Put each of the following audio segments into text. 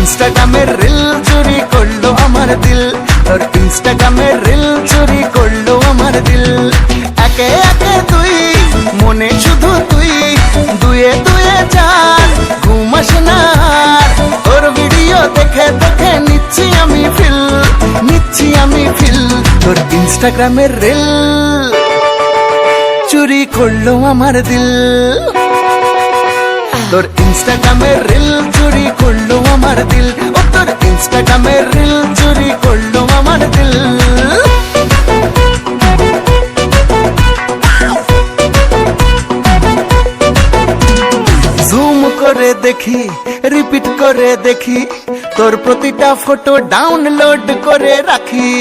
ইনস্টাগ্রামের রিল চুরি করলো আমার দিল, তোর ইনস্টাগ্রামের রিল চুরি করলো আমার দিল। একে একে তুই মনে শুধু তুই, দুয়ে দুয়ে চার ঘুম আসে না আর। তোর ভিডিও দেখে দেখে নিচ্ছি আমি ফিল, নিচ্ছি আমি ফিল। তোর ইনস্টাগ্রামের রিল চুরি করলো আমার দিল, তোর ইনস্টাগ্রামের রিল চুরি করলো আমার দিল। ও তোর ইনস্টাগ্রামের রিল চুরি করলো আমার দিল। জুম করে দেখি, রিপিট করে দেখি, তোর প্রতিটা ফটো ডাউনলোড করে রাখি।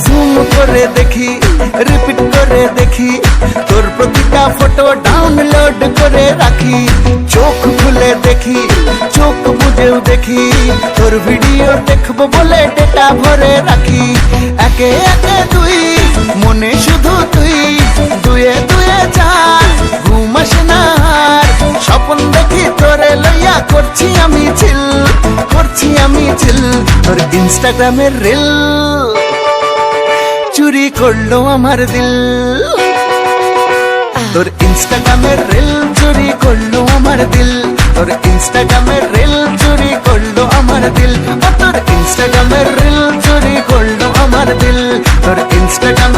জুম করে দেখি, রিপিট করে দেখি, তোর প্রতিটা ফটো ডাউনলোড করে রাখি। চোখ খুলে দেখি, চোখ বুঝেও দেখি, তোর ভিডিও দেখবো বলে ডেটা ভরে রাখি। একে একে তুই মনে শুধু তুই, দুয়ে দুয়ে চার ঘুম আসে না আর। স্বপ্ন দেখি তোরে লইয়া করছি আমি চিল, করছি আমি চিল। তোর ইনস্টাগ্রামের রিল চুরি করলো আমার দিল, তোর ইনস্টাগ্রামের রিল চুরি করলো আমার দিল। তোর ইনস্টাগ্রামের রিল চুরি করলো আমার দিল। তোর ইনস্টাগ্রামের রিল চুরি করলো আমার দিল। তোর ইনস্টাগ্রাম